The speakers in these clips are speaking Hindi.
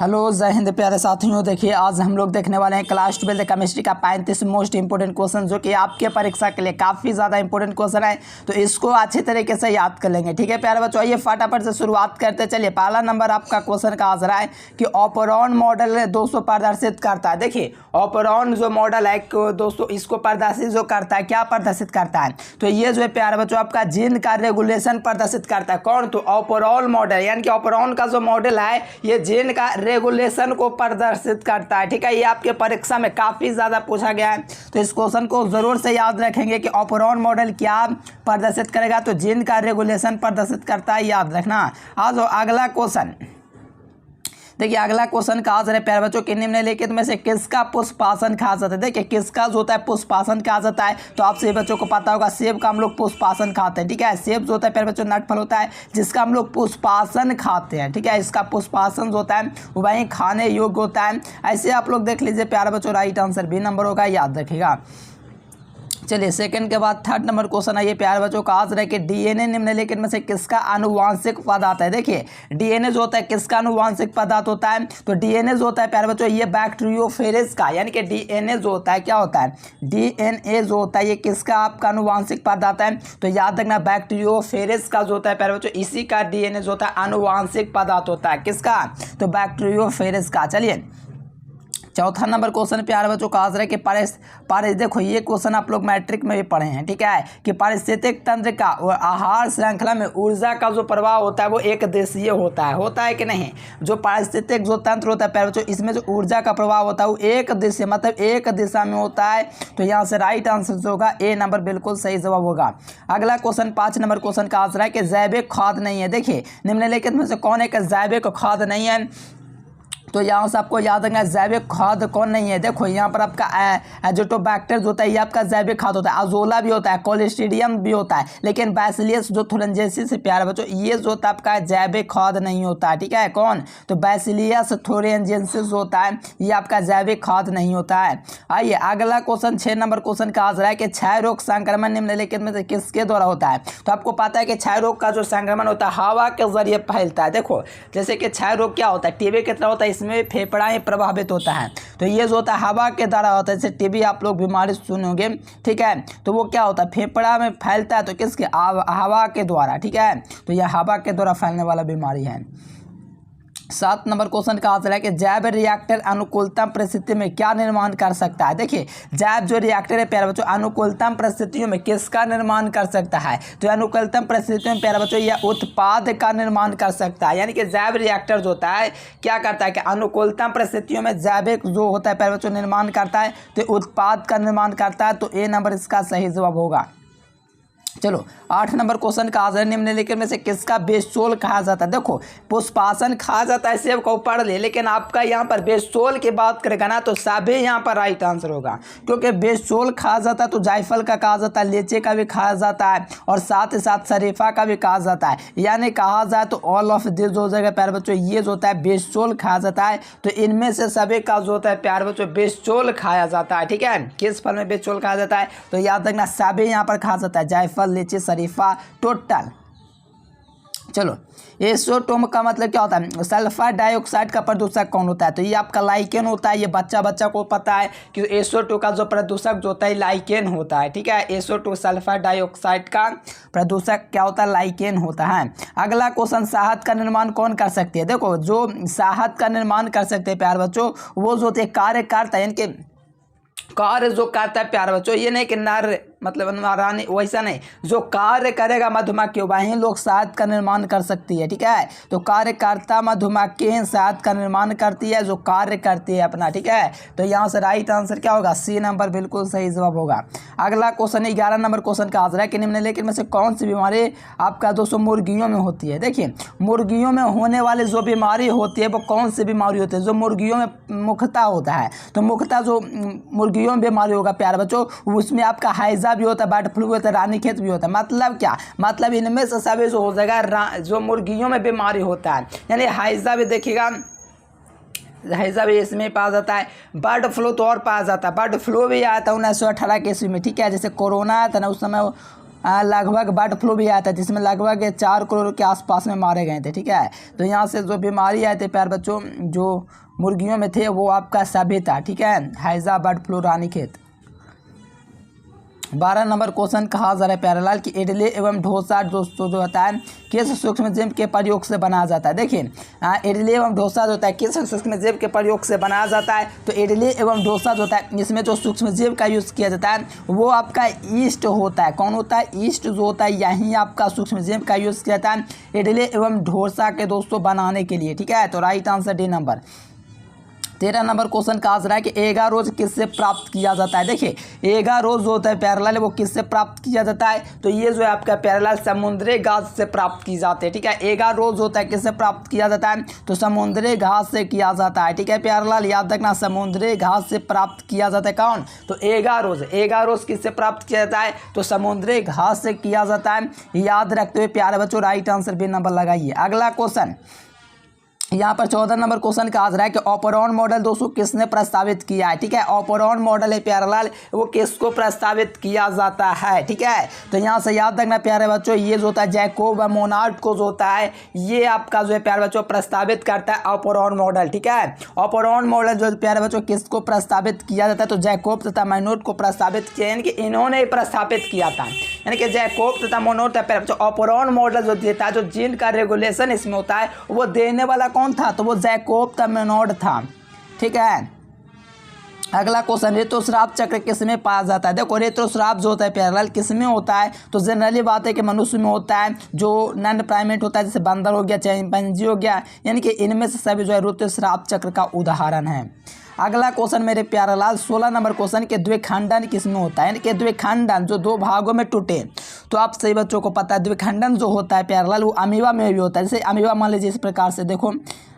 हेलो जय हिंद प्यारे साथियों। देखिए आज हम लोग देखने वाले हैं क्लास 12 केमिस्ट्री का 35 मोस्ट इंपोर्टेंट क्वेश्चन, जो कि आपके परीक्षा के लिए काफ़ी ज़्यादा इंपॉर्टेंट क्वेश्चन है। तो इसको अच्छे तरीके से याद कर लेंगे। ठीक है प्यारे बच्चों, आइए फटाफट से शुरुआत करते चलिए। पहला नंबर आपका क्वेश्चन का आंसर है कि ऑपरॉन मॉडल दोस्तों प्रदर्शित करता है। देखिए ऑपरॉन जो मॉडल है दोस्तों, इसको प्रदर्शित जो करता है, क्या प्रदर्शित करता है, तो ये जो है प्यारे बच्चों आपका जीन का रेगुलेशन प्रदर्शित करता है। कौन? तो ऑपरॉन मॉडल, यानी कि ऑपरॉन का जो मॉडल है ये जीन का रेगुलेशन को प्रदर्शित करता है। ठीक है, ये आपके परीक्षा में काफ़ी ज़्यादा पूछा गया है, तो इस क्वेश्चन को ज़रूर से याद रखेंगे कि ऑपरॉन मॉडल क्या प्रदर्शित करेगा, तो जीन का रेगुलेशन प्रदर्शित करता है, याद रखना। आज अगला क्वेश्चन देखिए, अगला क्वेश्चन का आंसर है प्यारे बच्चों कि निम्नलिखित में से किसका पुष्पासन कहा जाता है। देखिए किसका जो होता है पुष्पासन कहा जाता है, तो आप सभी बच्चों को पता होगा सेब का हम लोग पुष्पासन खाते हैं। ठीक है, सेब जो होता है प्यारे बच्चों नट फल होता है जिसका हम लोग पुष्पासन खाते हैं। ठीक है, इसका पुष्पासन जो होता है वो वहीं खाने योग्य होता है। ऐसे आप लोग देख लीजिए प्यारे बच्चों, राइट आंसर बी नंबर होगा, याद रखिएगा। चलिए सेकंड के बाद थर्ड नंबर क्वेश्चन है ये प्यारे बच्चों का आंसर है कि डीएनए निम्नलिखित में से किसका आनुवांशिक पदार्थ है। देखिए डीएनए जो होता है किसका आनुवांशिक पदार्थ होता है, तो डीएनए जो होता है प्यारे बच्चों ये बैक्टीरियोफेज का, यानी कि डीएनए जो होता है क्या होता है, डीएनए जो होता है ये किसका आपका आनुवांशिक पदार्थ है, तो याद रखना बैक्टीरियोफेज का जो होता है प्यारे बच्चों, इसी का डीएनए जो होता है आनुवांशिक पदार्थ होता है। किसका? तो बैक्टीरियोफेज का। चलिए चौथा नंबर क्वेश्चन प्यारे बच्चों का आंसर है कि देखो ये क्वेश्चन आप लोग मैट्रिक में भी पढ़े हैं। ठीक है, कि पारिस्थितिक तंत्र का और आहार श्रृंखला में ऊर्जा का जो प्रवाह होता है वो एक दिशीय होता है कि नहीं। जो पारिस्थितिक जो तंत्र होता है प्यारे बच्चों, इसमें जो ऊर्जा का प्रवाह होता है वो एक दिशा मतलब एक दिशा में होता है। तो यहाँ से राइट आंसर जो होगा ए नंबर बिल्कुल सही जवाब होगा। अगला क्वेश्चन 5 नंबर क्वेश्चन का आंसर है कि जैविक खाद नहीं है। देखिए निम्नलिखित में से कौन एक जैविक खाद नहीं है, तो यहाँ से आपको याद रखना जैविक खाद कौन नहीं है। देखो यहाँ पर आपका एजोटोबैक्टर जो होता है ये आपका जैविक खाद होता है, अजोला भी होता है, कोलेस्ट्रीडियम भी होता है, लेकिन बैसिलियस जो थोरेंजेंसिस से प्यारे बच्चों ये जो होता है आपका जैविक खाद नहीं होता है। ठीक है, कौन? तो बैसिलियस थोरेंजेंसिस होता है, ये आपका जैविक खाद नहीं होता है। आइए अगला क्वेश्चन 6 नंबर क्वेश्चन का आंसर है कि क्षय रोग संक्रमण निम्नलिखित में से किसके द्वारा होता है। तो आपको पता है कि क्षय रोग का जो संक्रमण होता है हवा के जरिए फैलता है। देखो जैसे कि क्षय रोग क्या होता है, टीबी की तरह होता है, इसमें फेफड़ाएं प्रभावित होता है, तो ये जो होता है हवा के द्वारा होता है। जैसे टीबी आप लोग बीमारी सुनोगे, ठीक है, तो वो क्या होता है फेफड़ा में फैलता है, तो किसके? हवा के द्वारा। ठीक है, तो यह हवा के द्वारा फैलने वाला बीमारी है। 7 नंबर क्वेश्चन का आंसर है कि जैव रिएक्टर अनुकूलतम परिस्थिति में क्या निर्माण कर सकता है। देखिए जैव जो रिएक्टर है प्यारे बच्चों अनुकूलतम परिस्थितियों में किसका निर्माण कर सकता है, तो अनुकूलतम परिस्थितियों में प्यारे बच्चों यह उत्पाद का निर्माण कर सकता है। यानी कि जैव रिएक्टर जो होता है क्या करता है कि अनुकूलतम परिस्थितियों में जैविक जो होता है प्यारे बच्चों निर्माण करता है, तो उत्पाद का निर्माण करता है। तो ए नंबर इसका सही जवाब होगा। चलो 8 नंबर क्वेश्चन का आंसर निम्नलिखित में से किसका बेसोल कहा जाता है। देखो पुष्पासन कहा जाता है सेब को पढ़ ले, लेकिन आपका यहाँ पर बेसोल की बात करेगा ना तो सभी यहाँ पर राइट आंसर होगा, क्योंकि बेसोल कहा जाता है तो जायफल का कहा जाता है, लीची का भी कहा जाता है, और साथ ही साथ शरीफा का भी कहा जाता है। यानी कहा जाए तो ऑल ऑफ दिस हो जाएगा प्यारे बच्चों, ये जो होता है बेसोल खाया जाता है। तो इनमें से सभी का जो होता है प्यारे बच्चों बेसोल खाया जाता है। ठीक है, किस फल में बेसोल खाया जाता है, तो याद रखना सभी यहाँ पर खाया जाता है, जायफल लीची शरीफा टोटल। चलो एसोटोम का मतलब क्या होता है, सल्फर डाइऑक्साइड का प्रदूषक कौन होता है, तो ये आपका लाइकेन होता है। ये बच्चा को पता है कि एसो2 का जो प्रदूषक जो होता है लाइकेन होता है। ठीक है, एसो2 सल्फर डाइऑक्साइड का प्रदूषक क्या होता है, लाइकेन होता है। अगला क्वेश्चन शहद का निर्माण कौन कर सकती है। देखो जो शहद का निर्माण कर सकते हैं प्यारे बच्चों वो जो होते हैं कार्यकर्ता, यानी कि कार्य जो करता है प्यारे बच्चों, ये नहीं कि नर मतलब रानी वैसा नहीं, जो कार्य करेगा मधुमक्खी वहीं लोग शहद का निर्माण कर सकती है। ठीक है, तो कार्यकर्ता मधुमक्खी शहद का निर्माण करती है, जो कार्य करती है अपना। ठीक है, तो यहाँ से राइट आंसर क्या होगा, सी नंबर बिल्कुल सही जवाब होगा। अगला क्वेश्चन 11 नंबर क्वेश्चन का आंसर है कि निम्नलिखित में से कौन सी बीमारी आपका दोस्तों मुर्गियों में होती है। देखिए मुर्गियों में होने वाली जो बीमारी होती है वो कौन सी बीमारी होती है, जो मुर्गियों में मुख्यतः होता है, तो मुख्यतः जो मुर्गियों में बीमारी होगा प्यारे बच्चों उसमें आपका हैजा भी होता है, बर्ड फ्लू भी होता है, रानीखेत भी होता है। मतलब क्या, मतलब इनमें से सभी जो हो जाएगा जो मुर्गियों में बीमारी होता है, यानी हैजा भी देखिएगा, हैजा भी इसमें पाया जाता है। बर्ड फ्लू तो और पाया जाता है, बर्ड फ्लू भी आया था 1918 के ईस्वी में। ठीक है, जैसे कोरोना आया था ना उस समय लगभग बर्ड फ्लू भी आया था, जिसमें लगभग 4 करोड़ के आसपास में मारे गए थे। ठीक है, तो यहाँ से जो बीमारी आए थे प्यारे बच्चों, जो मुर्गियों में थे वो आपका सभी था। ठीक है, हैजा, bird flu, Ranikhet. 12 number question कहा जा रहा है प्यारेलाल कि इडली एवं डोसा दोस्तों जो होता है किस सूक्ष्मजीव के प्रयोग से बनाया जाता है। देखिए इडली एवं डोसा जो होता है किस सूक्ष्मजीव के प्रयोग से बनाया जाता है, तो इडली एवं डोसा जो होता है इसमें जो सूक्ष्मजीव का यूज़ किया जाता है वो आपका ईस्ट होता है। कौन होता है? ईस्ट जो होता है, यहीं आपका सूक्ष्मजीव का यूज़ किया जाता है इडली एवं डोसा के दोस्तों बनाने के लिए। ठीक है, तो right answer D number. 13 number question कहा जा रहा है कि एगा रोज किससे प्राप्त किया जाता है। देखिए एगा रोज जो होता है प्यारेलाल वो किससे प्राप्त किया जाता है, तो ये जो है आपका प्यारेलाल समुद्री घास से प्राप्त की जाती है। ठीक है, एगा रोज होता है किससे प्राप्त किया जाता है, तो समुद्री घास से किया जाता है। ठीक है प्यारेलाल, याद रखना समुद्री घास से प्राप्त किया जाता है। कौन? तो एगा रोज किससे प्राप्त किया जाता है, तो समुद्री घास से किया जाता है। याद रखते हुए प्यारे बच्चों राइट आंसर बी नंबर लगाइए। अगला क्वेश्चन यहाँ पर 14 नंबर क्वेश्चन कहा जा रहा है कि ऑपरॉन मॉडल दोस्तों किसने प्रस्तावित किया है। ठीक है, ऑपरॉन मॉडल है प्यारेलाल, वो किसको प्रस्तावित किया जाता है। ठीक है, तो यहाँ से याद रखना प्यारे बच्चों, ये जो होता है जैकोब मोनार्ड को जो होता है ये आपका जो है प्यारे बच्चों प्रस्तावित करता है ऑपरॉन मॉडल। ठीक है, ऑपरॉन मॉडल जो प्यारे बच्चों किसको प्रस्तावित किया जाता है, तो जैकोब तथा मोनार्ड को प्रस्तावित किया, यानी कि इन्होंने ही प्रस्तावित किया था, यानी कि जैकोब तथा मोनार्ड प्यारे बच्चों ऑपरॉन मॉडल जो देता है, जो जीन का रेगुलेशन इसमें होता है वो देने वाला कौन था, तो वो जैकोब तथा मोनार्ड था। ठीक है, अगला क्वेश्चन ऋतुस्राव चक्र किसमें पाया जाता है। देखो ऋतुस्राव जो होता है प्यारेलाल किसमें होता है, तो जनरली बात है कि मनुष्य में होता है, जो नॉन प्राइमेट होता है जैसे बंदर हो गया, चिंपैंजी हो गया, यानी कि इनमें से सभी जो है ऋतुस्राव चक्र का उदाहरण है। अगला क्वेश्चन मेरे प्यारेलाल 16 नंबर क्वेश्चन के द्विखंडन किसमें होता है, यानी कि द्विखंडन जो दो भागों में टूटे, तो आप सही बच्चों को पता है द्विखंडन जो होता है प्यारेलाल वो अमीबा में भी होता है। जैसे अमीबा मान लीजिए इस प्रकार से, देखो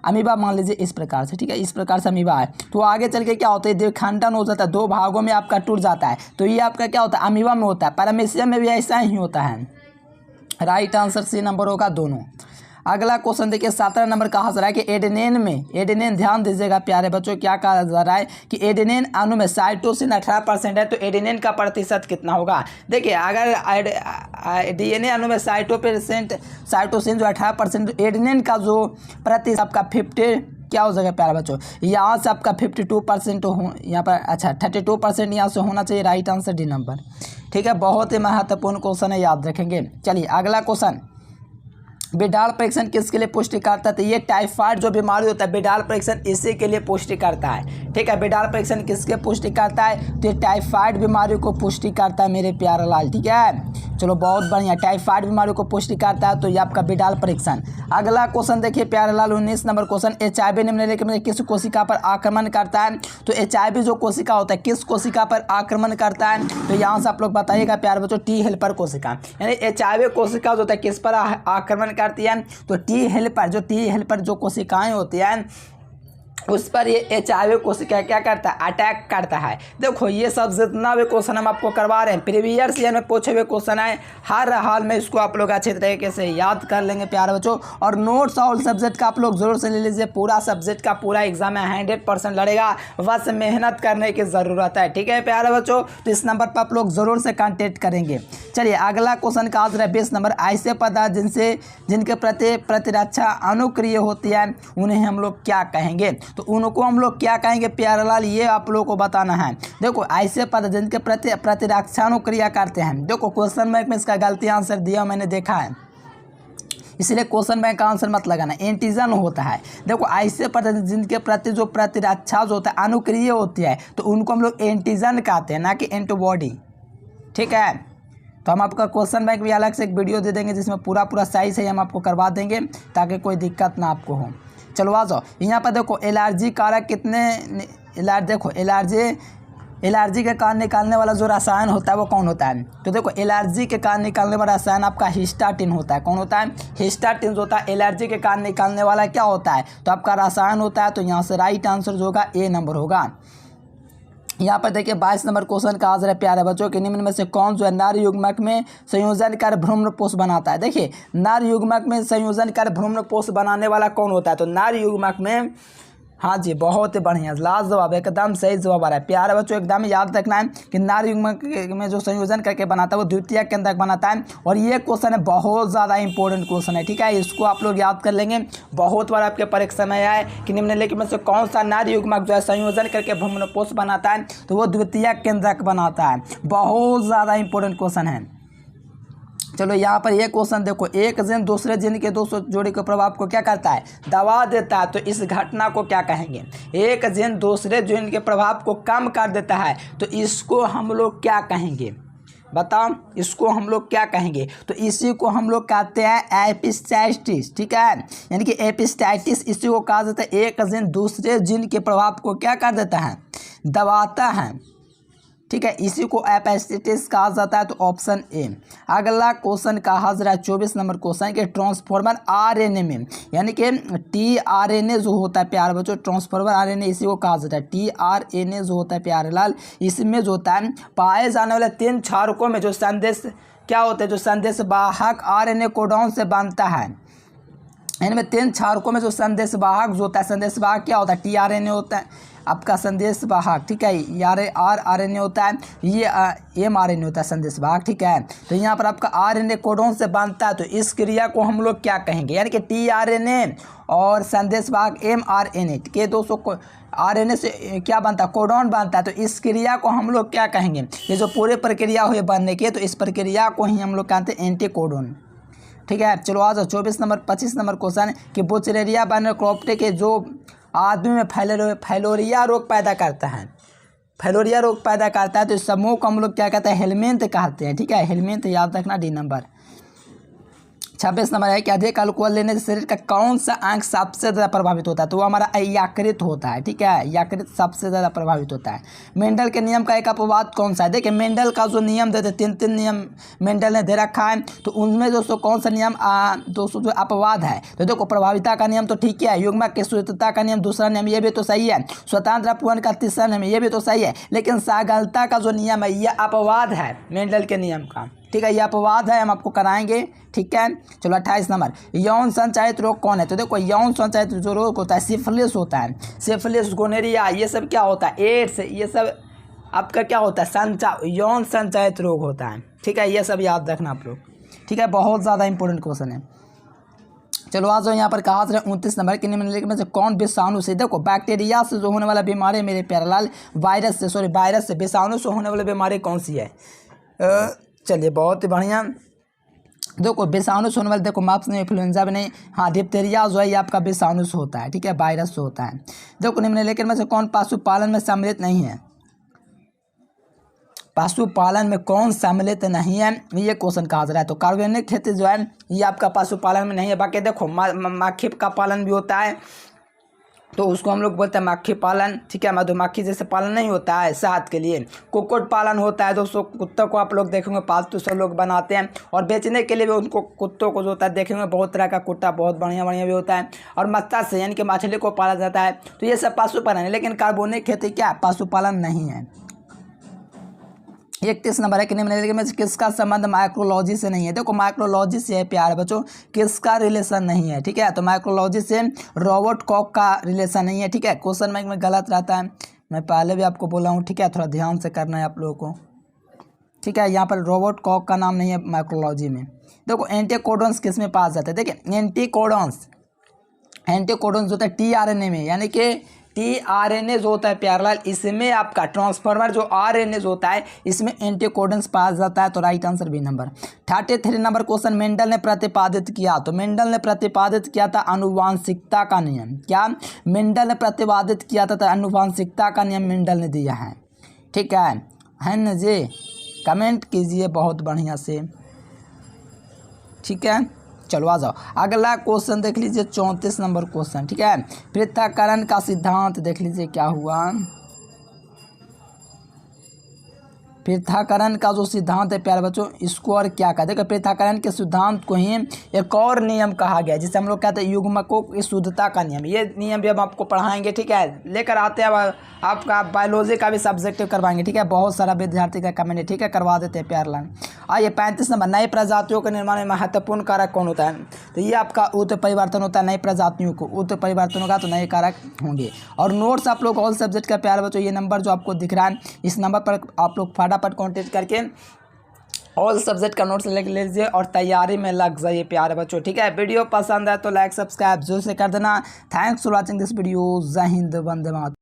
अमीबा मान लीजिए इस प्रकार से। ठीक है, इस प्रकार से अमीबा है, तो आगे चल के क्या होता है द्विखंडन हो जाता है, दो भागों में आपका टूट जाता है, तो ये आपका क्या होता है अमीबा में होता है। पैरामीशियम में भी ऐसा ही होता है। राइट आंसर सी नंबर होगा दोनों। अगला क्वेश्चन देखिए 17 नंबर कहा जा रहा है कि एडेनिन में, एडेनिन ध्यान दीजिएगा प्यारे बच्चों, क्या कहा जा रहा है कि एडेनिन अणु में साइटोसिन 18% है, तो एडेनिन का प्रतिशत कितना होगा। देखिए अगर डीएनए अणु में साइटोसिन जो 18%, एडेनिन का जो प्रतिशत आपका 50 क्या हो जाएगा प्यारे बच्चों, यहाँ से आपका 52% हो, यहाँ पर अच्छा 32% यहाँ से होना चाहिए। Right answer D number. ठीक है, बहुत ही महत्वपूर्ण क्वेश्चन है, याद रखेंगे। चलिए अगला क्वेश्चन, बिडाल परीक्षण किसके लिए पुष्टि करता है, तो ये टाइफाइड जो बीमारी होता है बिडाल परीक्षण इसी के लिए पुष्टि करता है। ठीक है, बिडाल परीक्षण किसके पुष्टि करता है, तो ये टाइफाइड बीमारी को पुष्टि करता है मेरे प्यारेलाल। ठीक है, चलो बहुत बढ़िया, टाइफाइड बीमारी को पुष्टि करता है तो ये आपका बिडाल परीक्षण। अगला क्वेश्चन देखिए प्यारेलाल 19 नंबर क्वेश्चन, HIV निम्नलिखित में किस कोशिका पर आक्रमण करता है, तो HIV जो कोशिका होता है किस कोशिका पर आक्रमण करता है, तो यहाँ से आप लोग बताइएगा प्यारे बच्चों टी हेल्पर कोशिका, यानी HIV कोशिका जो होता है किस पर आक्रमण करती है, तो टी हेल्पर जो कोशिकाएं होती हैं उस पर ये HIV कोशिका क्या करता है, अटैक करता है। देखो ये सब जितना भी क्वेश्चन हम आपको करवा रहे हैं प्रीवियस ईयर में पूछे हुए क्वेश्चन है, हर हाल में इसको आप लोग अच्छे तरीके से याद कर लेंगे प्यारे बच्चों। और नोट्स ऑल सब्जेक्ट का आप लोग जरूर से ले लीजिए, पूरा सब्जेक्ट का पूरा एग्जाम में 100% लड़ेगा, बस मेहनत करने की ज़रूरत है। ठीक है प्यारे बच्चों, तो इस नंबर पर आप लोग ज़रूर से कॉन्टेक्ट करेंगे। चलिए अगला क्वेश्चन का आंसर है 20 नंबर, ऐसे पदार्थ जिनके प्रति प्रतिरक्षा अनुक्रिय होती है उन्हें हम लोग क्या कहेंगे, तो उनको हम लोग क्या कहेंगे प्यारेलाल, ये आप लोगों को बताना है। देखो ऐसे पदार्थ जिनके प्रति प्रतिरक्षा अनुक्रिया करते हैं, देखो क्वेश्चन बैंक में इसका गलती आंसर दिया मैंने देखा है, इसलिए क्वेश्चन बैंक का आंसर मत लगाना, एंटीजन होता है। देखो ऐसे पदार्थ जिनके प्रति जो प्रतिरक्षा जो होता है अनुक्रिय होती है तो उनको हम लोग एंटीजन कहते हैं, ना कि एंटीबॉडी। ठीक है, तो हम आपका क्वेश्चन बैंक भी अलग से एक वीडियो दे देंगे जिसमें पूरा सही से हम आपको करवा देंगे ताकि कोई दिक्कत ना आपको हो। चलो आ जाओ, यहाँ पर देखो एलर्जी कारक कितने, देखो एलर्जी के कारण निकालने वाला जो रसायन होता है वो कौन होता है, तो देखो एलर्जी के कारण निकालने वाला रसायन आपका हिस्टाटिन होता है। कौन होता है, हिस्टाटिन जो होता है एलर्जी के कारण निकालने वाला क्या होता है, तो आपका रसायन होता है। तो यहाँ से राइट आंसर जो होगा ए नंबर होगा। यहाँ पर देखिए 22 नंबर क्वेश्चन का आंसर है प्यारे बच्चों कि निम्न में से कौन जो है नर युग्मक में संयोजन कर भ्रूणपोष बनाता है। देखिए नर युग्मक में संयोजन कर भ्रूणपोष बनाने वाला कौन होता है, तो नर युग्मक में हाँ जी, बहुत ही बढ़िया, लास्ट जवाब एकदम सही जवाब आ रहा है। प्यारे बच्चों एकदम याद रखना है कि नारी युग्म में जो संयोजन करके बनाता है वो द्वितीय केंद्रक बनाता है। और ये क्वेश्चन है बहुत ज़्यादा इंपॉर्टेंट क्वेश्चन है, ठीक है, इसको आप लोग याद कर लेंगे। बहुत बार आपके परीक्षा में आया है कि निम्नलिखित में से कौन सा नारी युग्मक जो है संयोजन करके भ्रूणपोष बनाता है, तो वो द्वितीय केंद्रक बनाता है। बहुत ज़्यादा इंपॉर्टेंट क्वेश्चन है। चलो यहाँ पर ये क्वेश्चन देखो, एक जिन दूसरे जिन के 200 जोड़ी के प्रभाव को क्या करता है, दबा देता है, तो इस घटना को क्या कहेंगे। एक जिन दूसरे जिन के प्रभाव को कम कर देता है तो इसको हम लोग क्या कहेंगे, बताओ इसको हम लोग क्या कहेंगे। तो इसी को हम लोग कहते हैं एपिस्टाइटिस, ठीक है, यानी कि एपिस्टाइटिस इसी को कहा जाता है। एक जिन दूसरे जिन के प्रभाव को क्या कर देता है, दबाता है, ठीक है, इसी को एपिस्टाइटिस कहा जाता है। तो ऑप्शन ए। अगला क्वेश्चन कहा जा रहा है 24 नंबर क्वेश्चन के ट्रांसफॉर्मर आरएनए में, यानी कि टीआरएनए जो होता है प्यारे बच्चों, ट्रांसफॉर्मर आरएनए इसी को कहा जाता है। टीआरएनए जो होता है प्यारे लाल, इसमें जो होता है पाए जाने वाले 3 क्षारकों में जो संदेश क्या होता है, जो संदेश वाहक आरएनए कोडॉन से बनता है, इनमें 3 क्षारकों में जो संदेश वाहक जो होता है, संदेश वाहक क्या होता है, टीआरएनए होता है आपका संदेश वाहक, ठीक है, आरएनए होता है, ये एमआरएनए होता है संदेश वाहक, ठीक है। तो यहाँ पर आपका आरएनए कोडोन से बांधता है, तो इस क्रिया को हम लोग क्या कहेंगे, यानी कि टीआरएनए और संदेश वाहक एमआरएनए के 200 आरएनए से क्या बनता है, कोडॉन बनता है, तो इस क्रिया को हम लोग क्या कहेंगे। ये जो पूरे प्रक्रिया हुई बनने की, तो इस प्रक्रिया को ही हम लोग कहते हैं एंटीकोडोन, ठीक है। चलो आ जाओ 25 नंबर क्वेश्चन कि बुचेरिया बैक्टीरिया के जो आदमी में फाइलोरिया रोग पैदा करता है, फाइलोरिया रोग पैदा करता है, तो इस समूह को हम लोग क्या कहते हैं, हेलमिंथ कहते हैं, ठीक है, हेलमिंथ याद रखना, डी नंबर। 26 नंबर है कि अधिक अल्कोहल लेने से शरीर का कौन सा अंग सबसे ज़्यादा प्रभावित होता है, तो वो हमारा यकृत होता है, ठीक है, यकृत सबसे ज़्यादा प्रभावित होता है। मेंडल के नियम का एक अपवाद कौन सा है, देखिए मेंडल का जो नियम देते 3 नियम मेंडल ने दे रखा है, तो उनमें दोस्तों कौन सा नियम दोस्तों जो अपवाद है, तो देखो प्रभाविता का नियम तो ठीक है, युग्मक की शुद्धता का नियम दूसरा नियम ये भी तो सही है, स्वतंत्र अपवन का तीसरा नियम ये भी तो सही है, लेकिन सागलता का जो नियम है यह अपवाद है मेंडल के नियम का, ठीक है, ये अपवाद है, हम आपको कराएंगे, ठीक है। चलो 28 नंबर, यौन संचारित रोग कौन है, तो देखो यौन संचारित जो रोग होता है सिफिलिस होता है, सिफिलिस, गोनेरिया, ये सब क्या होता है, एड्स, ये सब आपका क्या होता है, यौन संचारित रोग होता है, ठीक है, ये सब याद रखना आप लोग, ठीक है, बहुत ज़्यादा इंपॉर्टेंट क्वेश्चन है। चलो आज यहाँ पर कहा था 29 नंबर कि निम्नलिखित में से कौन विषाणु से, देखो बैक्टीरिया से जो होने वाला बीमारी मेरे प्यारे लाल, वायरस से विषाणु से होने वाली बीमारी कौन सी है, चलिए बहुत ही बढ़िया। देखो विषाणु से होने वाले, देखो मार्क्स नहीं, इन्फ्लुएंजा भी नहीं, हाँ डिप्थीरिया जो है ये आपका विषाणु से होता है, ठीक है, वायरस से होता है। देखो निम्नलिखित में से कौन पशुपालन में सम्मिलित नहीं है, पशुपालन में कौन सम्मिलित नहीं है, ये क्वेश्चन कहा जा रहा है। तो कार्बनिक खेती जो है ये आपका पशुपालन में नहीं है। बाकी देखो मक्खी का पालन भी होता है, तो उसको हम लोग बोलते हैं मक्खी पालन, ठीक है, मधुमक्खी जैसे पालन नहीं होता है शहद के लिए, कुक्कुट पालन होता है दोस्तों। कुत्तों को आप लोग देखेंगे पालतू सब लोग बनाते हैं, और बेचने के लिए भी उनको कुत्तों को जो होता है देखेंगे बहुत तरह का कुत्ता बहुत बढ़िया भी होता है। और मत्स्य यानी कि मछली को पाला जाता है, तो ये सब पशुपालन है, लेकिन कार्बनिक खेती क्या पशुपालन नहीं है। 31 नंबर है कि निम्नलिखित में किसका संबंध माइक्रोलॉजी से नहीं है, देखो माइक्रोलॉजी से है प्यारे बच्चों, किसका रिलेशन नहीं है, ठीक है, तो माइक्रोलॉजी से रॉबर्ट कॉक का रिलेशन नहीं है, ठीक है, क्वेश्चन में गलत रहता है, मैं पहले भी आपको बोला हूँ, ठीक है, थोड़ा ध्यान से करना है आप लोगों को, ठीक है। यहाँ पर रॉबर्ट कॉक का नाम नहीं है माइक्रोलॉजी में। देखो एंटीकोडॉन्स किस में पास जाते हैं, देखिए एंटीकोडॉन्स होता है टीआरएनए में, यानी कि टीआरएनए जो होता है प्यारलाल, इसमें आपका ट्रांसफॉर्मर जो आरएनए जो होता है इसमें एंटीकोडॉन्स पाया जाता है, तो right answer B number. 33 number question, Mendel ने प्रतिपादित किया, तो मेंडल ने प्रतिपादित किया था आनुवांशिकता का नियम, क्या मेंडल ने प्रतिपादित किया था आनुवांशिकता का नियम मेंडल ने दिया है, ठीक है न जी, कमेंट कीजिए बहुत बढ़िया से, ठीक है। चलो आ जाओ अगला क्वेश्चन देख लीजिए 34 नंबर क्वेश्चन, ठीक है, पृथक्करण का सिद्धांत देख लीजिए क्या हुआ, पृथक्करण का जो सिद्धांत है प्यारे बच्चों, इसको और क्या कहते हैं? पृथक्करण के सिद्धांत को ही एक और नियम कहा गया है, जिसे हम लोग कहते हैं युग्मकों की शुद्धता का नियम। ये नियम भी हम आपको पढ़ाएंगे, ठीक है। लेकर आते हैं अब आपका बायोलॉजी का भी सब्जेक्टिव करवाएंगे, ठीक है। बहुत सारा विद्यार्थी का कमेंट है, ठीक है, करवा देते हैं प्यारे लाल। आइए 35 नंबर, नई प्रजातियों के निर्माण में महत्वपूर्ण कारक कौन होता है? तो ये आपका उत्परिवर्तन होता है। नई प्रजातियों को उत्परिवर्तन होगा तो नए कारक होंगे। और नोट्स आप लोग ऑल सब्जेक्ट का प्यारे बच्चों, ये नंबर जो आपको दिख रहा है, इस नंबर पर आप लोग फटाफट कॉन्टेक्ट करके ऑल सब्जेक्ट का नोट्स ले लीजिए और तैयारी में लग जाइए प्यारे बच्चों, ठीक है। वीडियो पसंद है तो लाइक सब्सक्राइब जरूर से कर देना। Thanks for watching this video. जय हिंद, वंदे मातरम।